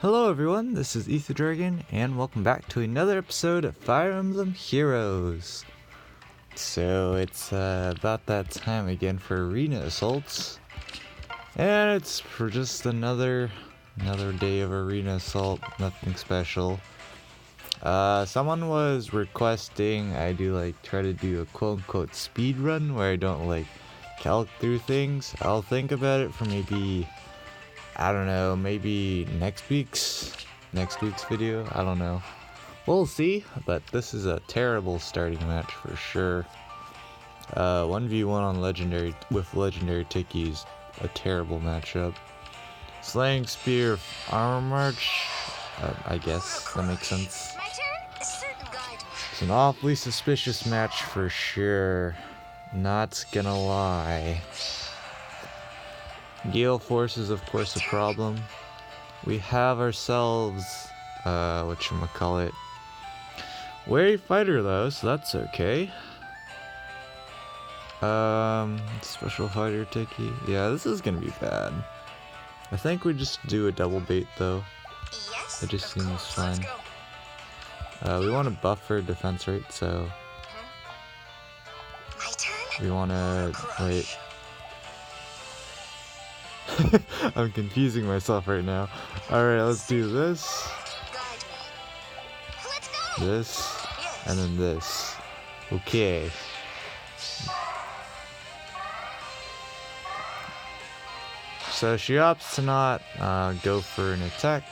Hello everyone, this is Ether Dragon, and welcome back to another episode of Fire Emblem Heroes. So it's about that time again for arena assaults, and it's for just another day of arena assault. Nothing special. Someone was requesting I try to do a quote-unquote speed run where I don't calc through things. I'll think about it for maybe, I don't know, maybe next week's video. I don't know. We'll see, but this is a terrible starting match for sure. 1v1 on legendary with legendary Tiki is a terrible matchup. Slaying Spear, Armor March, I guess that makes sense. It's an awfully suspicious match for sure. Not gonna lie. Gale Force is of course a problem. We have ourselves, whatchamacallit, Wary Fighter though, so that's okay. Special Fighter Tiki. Yeah, this is gonna be bad. I think we just do a double bait though. It just seems fine. We want to buffer defense rate, so we want to wait. I'm confusing myself right now. Alright, let's do this, and then this. Okay. So she opts to not go for an attack.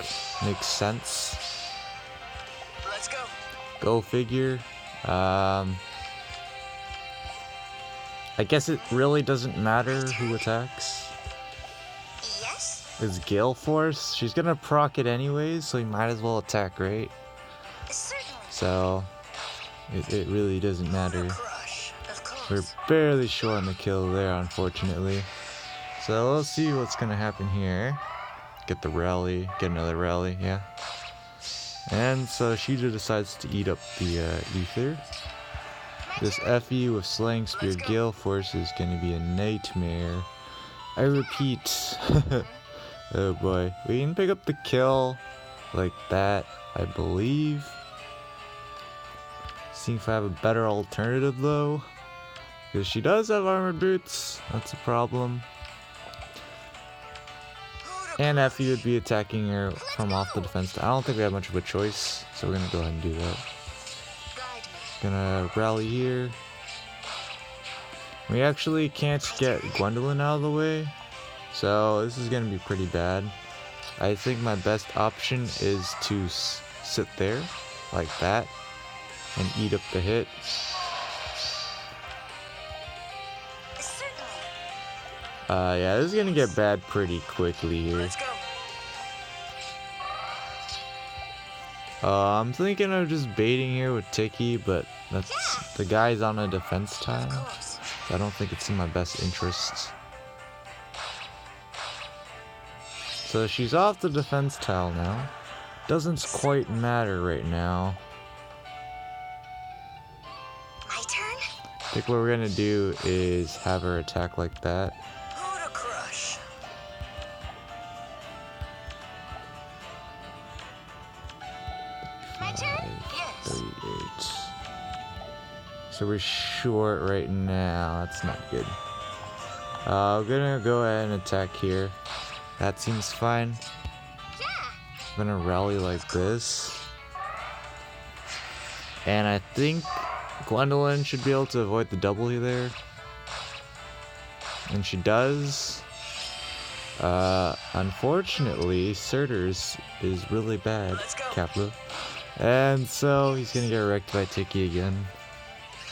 Makes sense. Go figure. I guess it really doesn't matter who attacks. It's Gale Force. She's gonna proc it anyways, so we might as well attack, right? So it really doesn't matter. We're barely short on the kill there, unfortunately. So let's see what's gonna happen here. Get the rally, get another rally, yeah. And so she decides to eat up the ether. This FE with Slaying Spear Gale Force is gonna be a nightmare. I repeat. Oh boy. We can pick up the kill like that, I believe. See if I have a better alternative though. Because she does have armored boots. That's a problem. And FE would be attacking her from off the defense. I don't think we have much of a choice, so we're gonna go ahead and do that. Gonna rally here. We actually can't get Gwendolyn out of the way, so this is gonna be pretty bad. I think my best option is to sit there, like that, and eat up the hit. Yeah, this is gonna get bad pretty quickly here. I'm thinking of just baiting here with Tiki, but the guy's on a defense tile. So I don't think it's in my best interest. So she's off the defense tile now. Doesn't quite matter right now. I think what we're gonna do is have her attack like that. So we're short right now. That's not good. We're gonna go ahead and attack here. That seems fine. I'm gonna rally like this. And I think Gwendolyn should be able to avoid the W there. And she does. Unfortunately, Surters is really bad, Capra. And so he's gonna get wrecked by Tiki again.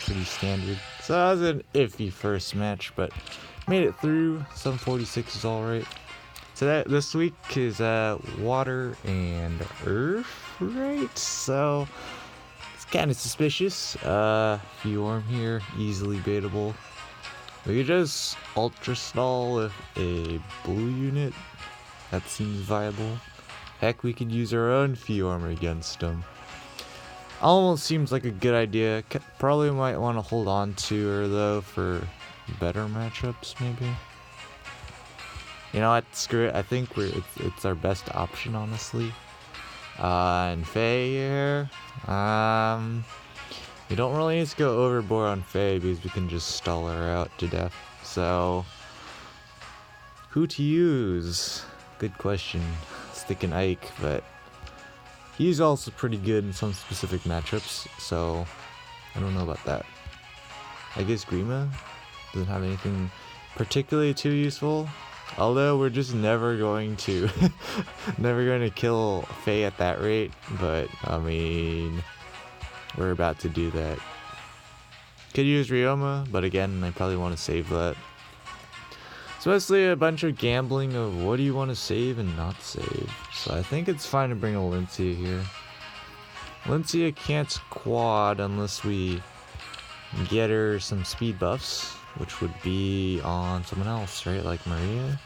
Pretty standard. So that was an iffy first match, but made it through. 746 is alright. So this week is water and earth, right? So it's kind of suspicious. Fjorm here, easily baitable. We could just ultra stall with a blue unit. That seems viable. Heck, we could use our own Fjorm against him. Almost seems like a good idea. Probably might want to hold on to her though for better matchups, maybe. You know what? Screw it. I think it's our best option, honestly. And Faye here. We don't really need to go overboard on Faye because we can just stall her out to death. So, who to use? Good question. I was thinking Ike, but he's also pretty good in some specific matchups. So, I don't know about that. I guess Grima doesn't have anything particularly too useful. Although we're just never going to kill Faye at that rate, but I mean, we're about to do that. Could use Ryoma, but again, I probably want to save that. So mostly a bunch of gambling of what do you want to save and not save. So I think it's fine to bring a Lincia here. Lincia can't quad unless we get her some speed buffs, which would be on someone else, right? Like Maria.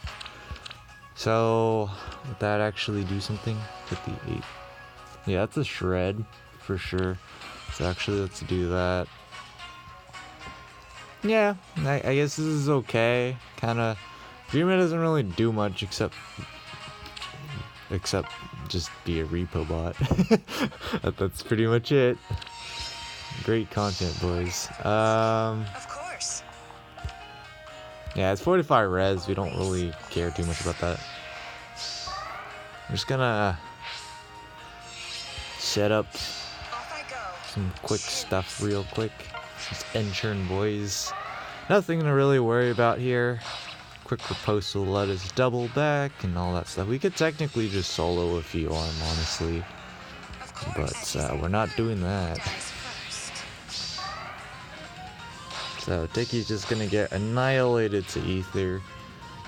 So, would that actually do something? 58. Yeah, that's a shred, for sure. So actually, let's do that. Yeah, I guess this is okay. Kinda, Grima doesn't really do much except just be a repo bot. That's pretty much it. Great content, boys. Of course. Yeah, it's 45 res. We don't really care too much about that. I'm just gonna set up some quick stuff real quick. Just end-turn, boys. Nothing to really worry about here. Quick riposte will let us double back and all that stuff. We could technically just solo a few arm, honestly. But we're not doing that. So Tiki's just gonna get annihilated to Ether.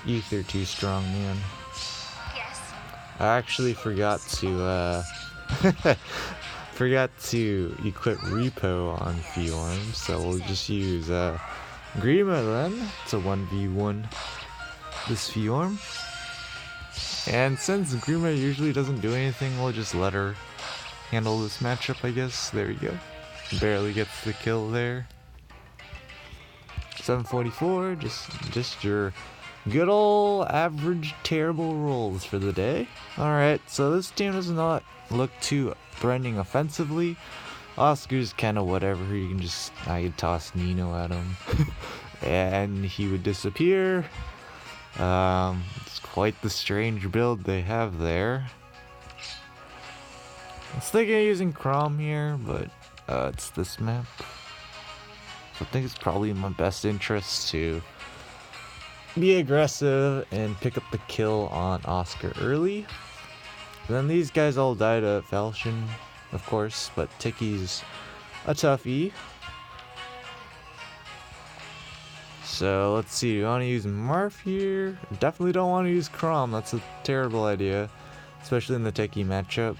Ether too strong, man. Yes. I actually forgot to equip Repo on Fiorm, so we'll just use Grima then to 1v1 this Fiorm. And since Grima usually doesn't do anything, we'll just let her handle this matchup, I guess. There we go. Barely gets the kill there. 744, just your good old average terrible rolls for the day. Alright, so this team does not look too threatening offensively. Oscar's kind of whatever, you can just, I could toss Nino at him and he would disappear. It's quite the strange build they have there. I was thinking of using Chrom here, but it's this map. So I think it's probably in my best interest to be aggressive and pick up the kill on Oscar early. And then these guys all died to Falchion, of course, but Tiki's a toughie. So let's see, do you want to use Marth here? Definitely don't want to use Chrom, that's a terrible idea. Especially in the Tiki matchup.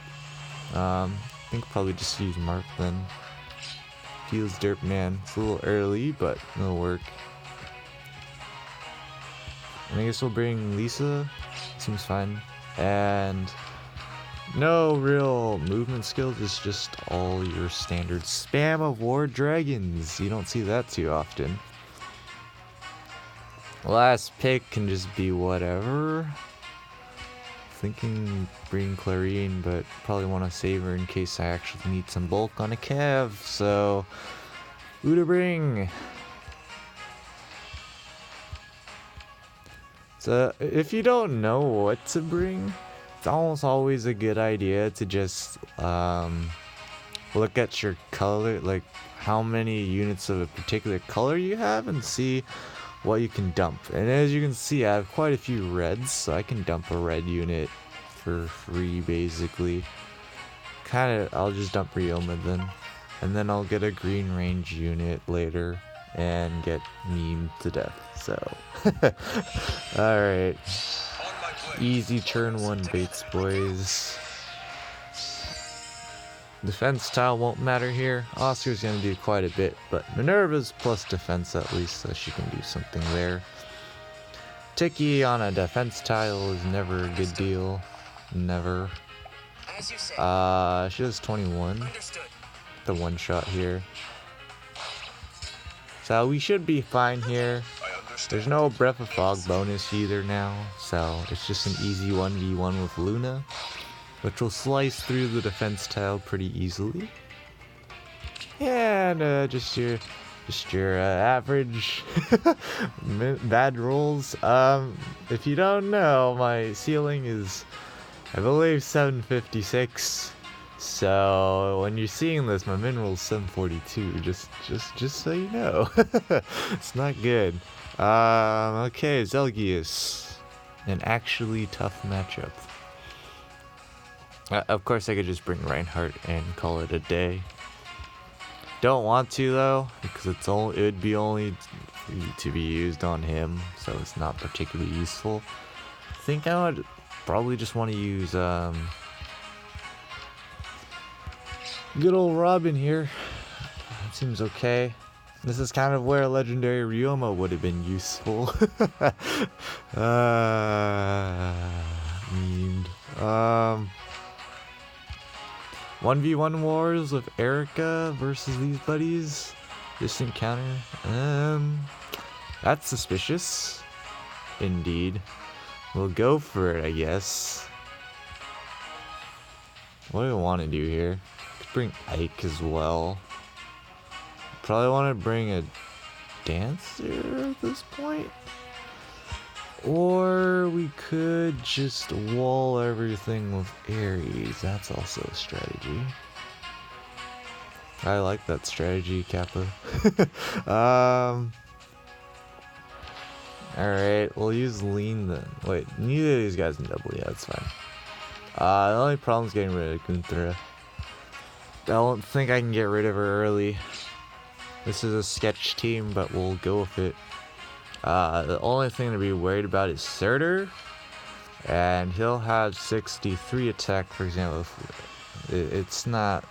I think probably just use Marth then. Feels dirt, man. It's a little early, but it'll work. And I guess we'll bring Lisa. Seems fine. And no real movement skills. It's just all your standard spam of War Dragons. You don't see that too often. Last pick can just be whatever. Thinking bring Clarine, but probably want to save her in case I actually need some bulk on a Cav. So, who to bring? So, if you don't know what to bring, it's almost always a good idea to just look at your color, like how many units of a particular color you have, and see what you can dump. And as you can see, I have quite a few reds, so I can dump a red unit for free basically. I'll just dump Ryoma then, and then I'll get a green range unit later and get memed to death. So alright, easy turn one baits, boys. Defense tile won't matter here. Oscar's gonna do quite a bit, but Minerva's plus defense at least, so she can do something there. Tiki on a defense tile is never a good deal. Never. She does 21. The one shot here. So we should be fine here. There's no Breath of Fog bonus either now, so it's just an easy 1v1 with Luna, which will slice through the defense tile pretty easily. And just your average bad rolls. If you don't know, my ceiling is, I believe, 756. So when you're seeing this, my min roll's 742. Just so you know, it's not good. Okay, Zelgius, an actually tough matchup. Of course, I could just bring Reinhardt and call it a day. Don't want to though, because it would be only to be used on him, so it's not particularly useful. I think I would probably just want to use good old Robin here. That seems okay. This is kind of where a legendary Ryoma would have been useful. Memed. 1v1 wars with Erica versus these buddies. This encounter. That's suspicious. Indeed. We'll go for it, I guess. What do I want to do here? Could bring Ike as well. Probably want to bring a dancer at this point. Or we could just wall everything with Ares. That's also a strategy. I like that strategy, Kappa. Alright, we'll use Lean then. Wait, neither of these guys can double. Yeah, that's fine. The only problem is getting rid of Gunthra. I don't think I can get rid of her early. This is a sketch team, but we'll go with it. The only thing to be worried about is Surtur, and he'll have 63 attack, for example. It's not...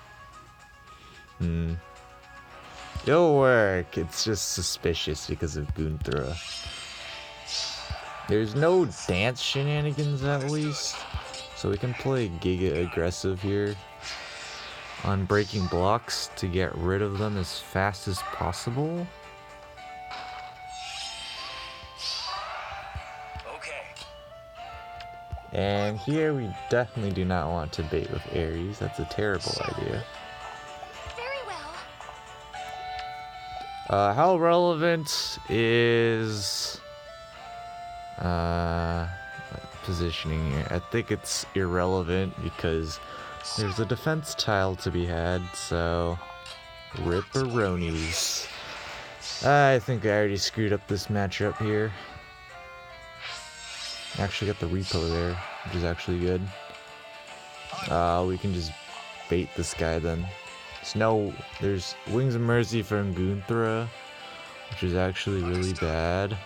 It'll work, it's just suspicious because of Gunthra. There's no dance shenanigans at least, so we can play Giga aggressive here on breaking blocks to get rid of them as fast as possible. And here we definitely do not want to bait with Ares. That's a terrible idea. Very well. How relevant is positioning here? I think it's irrelevant because there's a defense tile to be had, so ripperonis. I think I already screwed up this matchup here. Actually got the repo there, which is actually good. We can just bait this guy then. There's Wings of Mercy from Gunthra, which is actually really bad.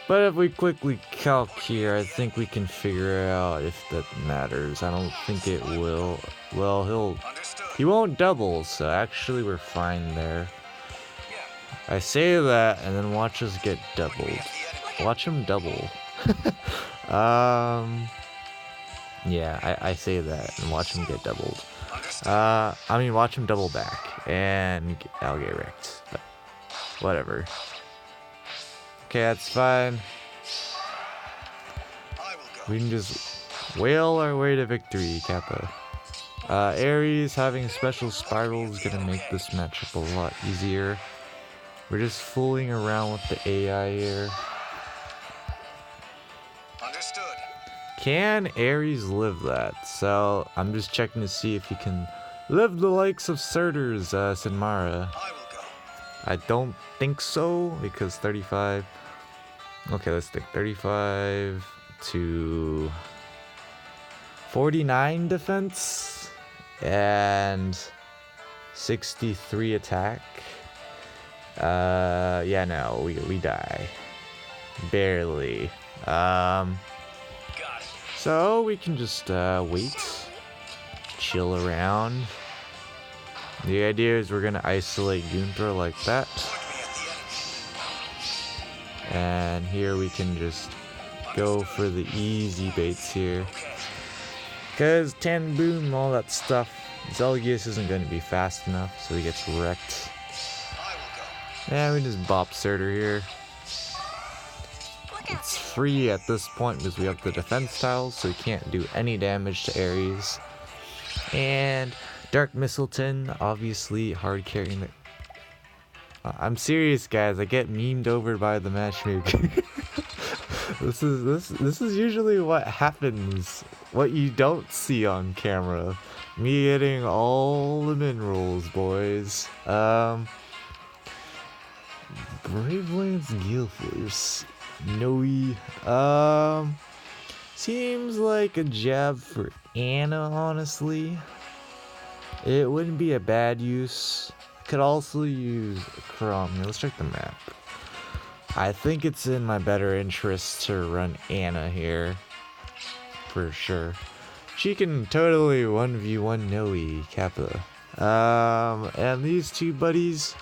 But if we quickly calc here, I think we can figure out if that matters. I don't think it will. Well, he won't double, so actually we're fine there. I say that, and then watch us get doubled. Watch him double. Yeah, I say that, and watch him get doubled. I mean, watch him double back, and I'll get wrecked. But whatever. Okay, that's fine. We can just wail our way to victory, Kappa. Ares having special spirals is gonna make this matchup a lot easier. We're just fooling around with the AI here. Understood. Can Ares live that? So I'm just checking to see if he can live the likes of Surtur's Sinmara. I will go. I don't think so, because 35. Okay, let's think. 35 to 49 defense and 63 attack. Yeah, no, we die. Barely. So we can just wait, chill around. The idea is we're gonna isolate Gunthra like that. And here we can just go for the easy baits here. Cause 10 boom, all that stuff, Zelgius isn't going to be fast enough, so he gets wrecked. Yeah, we just bop Surtur here. It's free at this point because we have the defense tiles, so we can't do any damage to Ares. And Dark Mistleton, obviously hard carrying the... I'm serious, guys. I get memed over by the matchmaker. This is usually what happens. What you don't see on camera. Me getting all the minerals, boys. Bravelands Gilforce. Noe. Seems like a jab for Anna, honestly. It wouldn't be a bad use. Could also use Crom. Let's check the map. I think it's in my better interest to run Anna here. For sure. She can totally 1v1 Noe Kappa. And these two buddies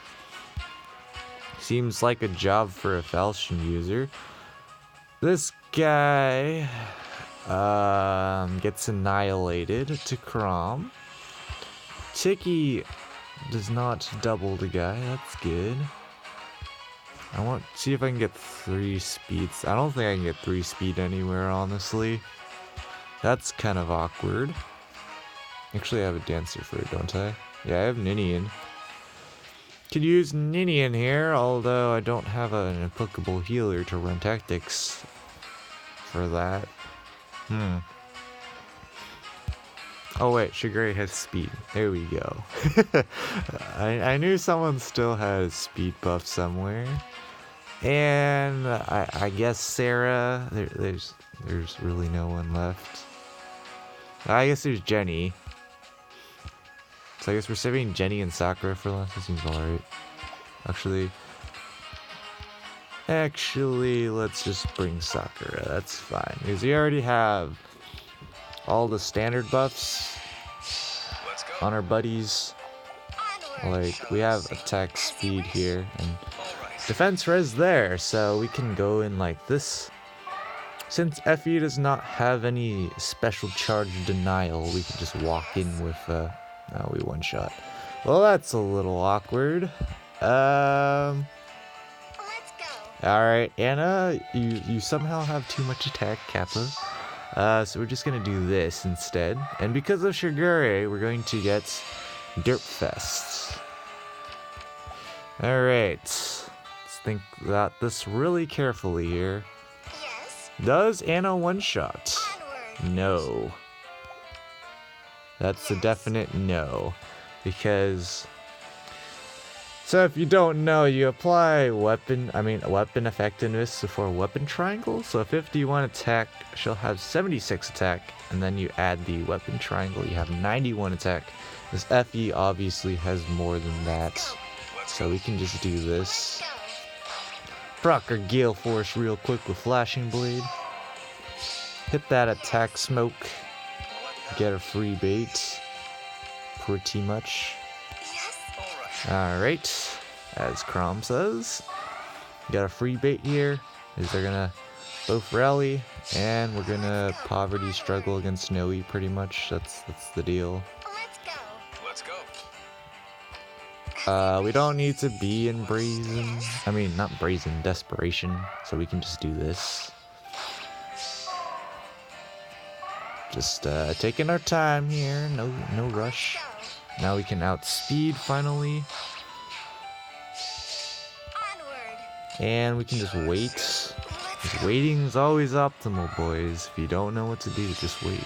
seems like a job for a Falchion user. This guy gets annihilated to Crom. Tiki does not double the guy, that's good. I want to see if I can get 3 speeds. I don't think I can get 3 speed anywhere, honestly. That's kind of awkward. Actually, I have a dancer for it, don't I? Yeah, I have Ninian. Could use Ninian here, although I don't have an applicable healer to run tactics for that. Oh wait, Shigure has speed. There we go. I knew someone still has speed buff somewhere. And I guess Sarah, there's really no one left. I guess there's Jenny. So I guess we're saving Jenny and Sakura for last. That seems alright. Actually, let's just bring Sakura. That's fine. Because we already have all the standard buffs on our buddies. Like, we have attack speed here and defense res there, so we can go in like this. Since Effie does not have any special charge denial, we can just walk in with we one shot. Well, that's a little awkward. Alright, Anna, you somehow have too much attack, Kappa. So we're just gonna do this instead. And because of Shigure, we're going to get Derpfest. Alright. Let's think about this really carefully here. Yes. Does Anna one-shot? No. That's a definite no. Because... So if you don't know, you apply weapon effectiveness for weapon triangle. So 51 attack, she'll have 76 attack, and then you add the weapon triangle, you have 91 attack. This Effie obviously has more than that, so we can just do this. Proc our Gale Force real quick with Flashing Blade. Hit that attack smoke. Get a free bait. Pretty much. Alright, as Crom says, got a free bait here. They're gonna both rally, and we're gonna poverty struggle against Noe pretty much. That's the deal. Let's go. We don't need to be in brazen. Not brazen, desperation. So we can just do this. Just taking our time here. No rush. Now we can outspeed finally. And we can just wait. Because waiting is always optimal, boys. If you don't know what to do, just wait.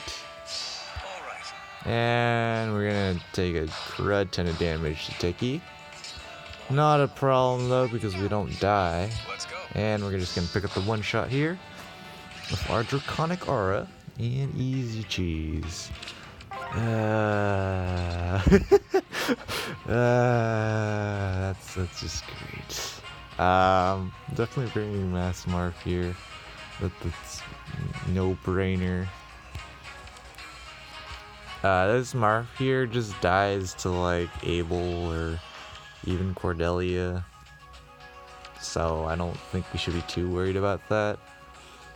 And we're gonna take a crud ton of damage to Tiki. Not a problem though, because we don't die. And we're just gonna pick up the one shot here with our Draconic Aura and easy cheese. That's just great. Definitely bringing Mass Marf here. That's no brainer. This Marf here just dies to like Abel or even Cordelia. So I don't think we should be too worried about that.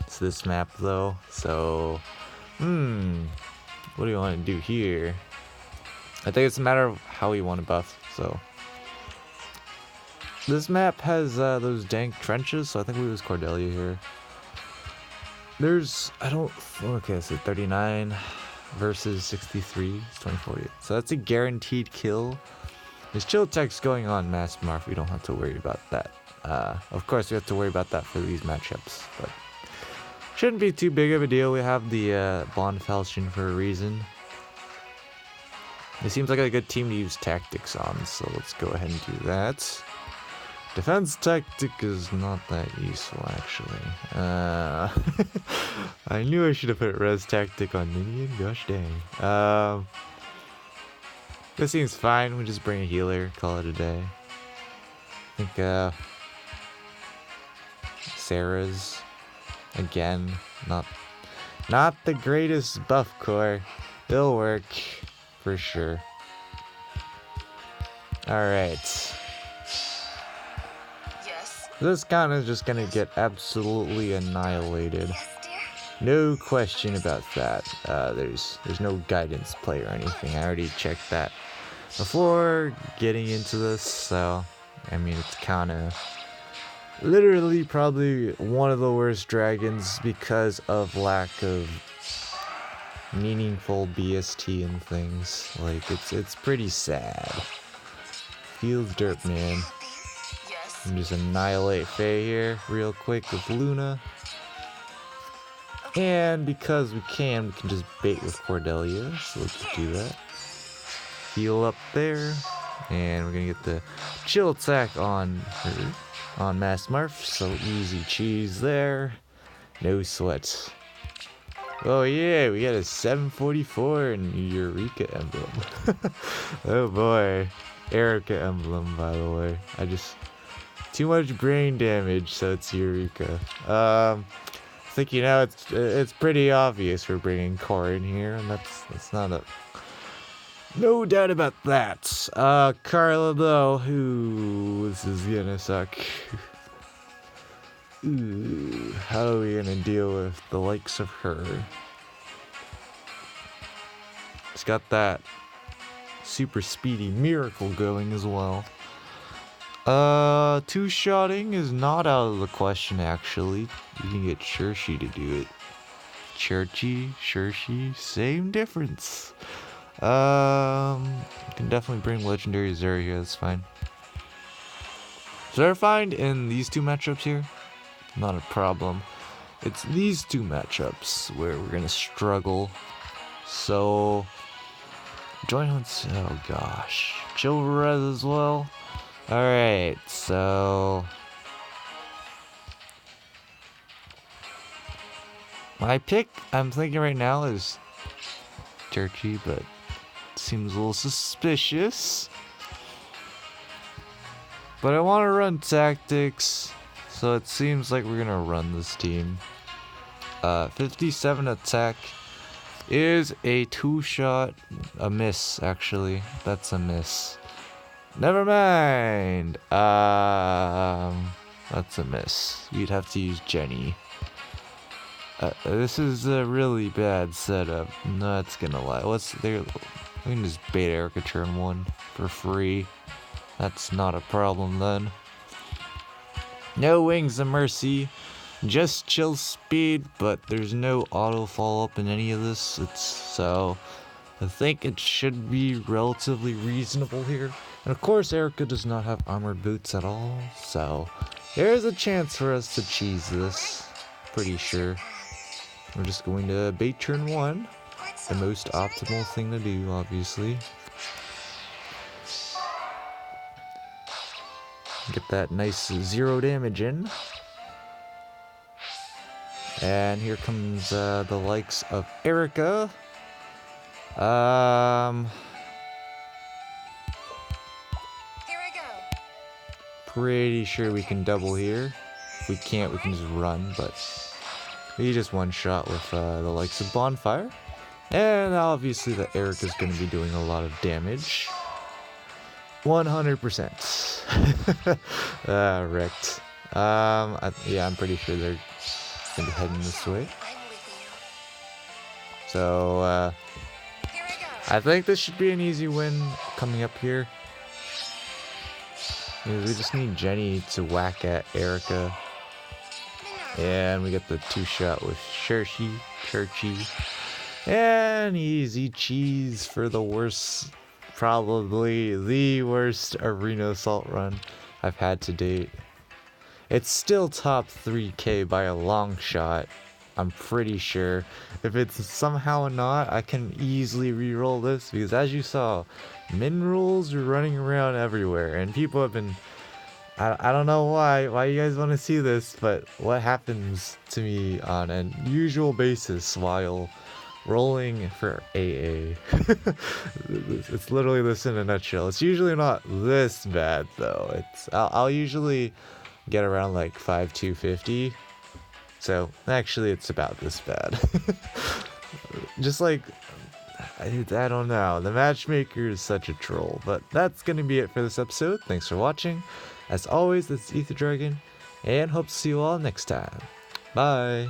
It's this map though, so what do you want to do here? I think it's a matter of how we want to buff, so This map has those dank trenches, so I think we use Cordelia here. There's, okay, so 39 versus 63, 24. So that's a guaranteed kill. There's chill attacks going on Mass Marf, we don't have to worry about that. Of course, we have to worry about that for these matchups, but shouldn't be too big of a deal. We have the Bond Falchion for a reason. It seems like a good team to use tactics on, so let's go ahead and do that. Defense tactic is not that useful, actually. I knew I should have put res tactic on minion, gosh dang. This seems fine, we just bring a healer, call it a day. I think, Sarah's, again, not the greatest buff core. It'll work, for sure. Alright. This count is just gonna get absolutely annihilated. Yes, dear. No question about that. There's no guidance play or anything. I already checked that before getting into this, so I mean it's kinda literally probably one of the worst dragons because of lack of meaningful BST and things. Like it's pretty sad. Feels dirt, man. And just annihilate Faye here real quick with Luna. And because we can just bait with Cordelia. So let's do that. Heal up there. And we're gonna get the chill attack on her, on Mass Marf. So easy cheese there. No sweat. Oh yeah, we got a 744 and Eureka Emblem. Oh boy. Erica Emblem, by the way. Too much brain damage, so it's Eureka. I think, you know, it's pretty obvious we're bringing core in here, and that's not a no doubt about that. Carla though, this is gonna suck. Ooh, how are we gonna deal with the likes of her? It's got that super speedy miracle going as well. Two-shotting is not out of the question, actually. You can get Shershi to do it. Shershi, same difference. You can definitely bring Legendary Zeri here, that's fine. So I find in these two matchups here, not a problem. It's these two matchups where we're gonna struggle. So, oh gosh. Chill res as well. Alright, so my pick, I'm thinking right now, is Churchy, but it seems a little suspicious. But I want to run tactics, so it seems like we're gonna run this team. 57 attack is a two-shot, a miss actually. That's a miss. Never mind. That's a miss. You'd have to use Jenny. This is a really bad setup. Not gonna lie. What's there? We can just bait Erica turn 1 for free. That's not a problem then. No Wings of Mercy. Just chill speed, but there's no auto follow up in any of this. So I think it should be relatively reasonable here. And of course, Erica does not have armored boots at all, so there's a chance for us to cheese this. Pretty sure. We're just going to bait turn 1. The most optimal thing to do, obviously. Get that nice 0 damage in. And here comes the likes of Erica. Pretty sure we can double here. If we can't, we can just run, but we just one shot with the likes of Bonfire. And obviously the Erica's going to be doing a lot of damage. 100%. Wrecked. Yeah, I'm pretty sure they're going to be heading this way. So, I think this should be an easy win coming up here. We just need Jenny to whack at Erica. And we get the 2-shot with Churchy. And easy cheese for the worst, probably the worst arena assault run I've had to date. It's still top 3K by a long shot, I'm pretty sure. If it's somehow not, I can easily re-roll this, because as you saw, min rules are running around everywhere, and people have been... I don't know why you guys want to see this, but what happens to me on an usual basis while rolling for AA. It's literally this in a nutshell. It's usually not this bad though. I'll usually get around like 5250. So actually it's about this bad. Just like, I don't know. The matchmaker is such a troll. But that's gonna be it for this episode. Thanks for watching. As always, this is Ether Dragon, and hope to see you all next time. Bye!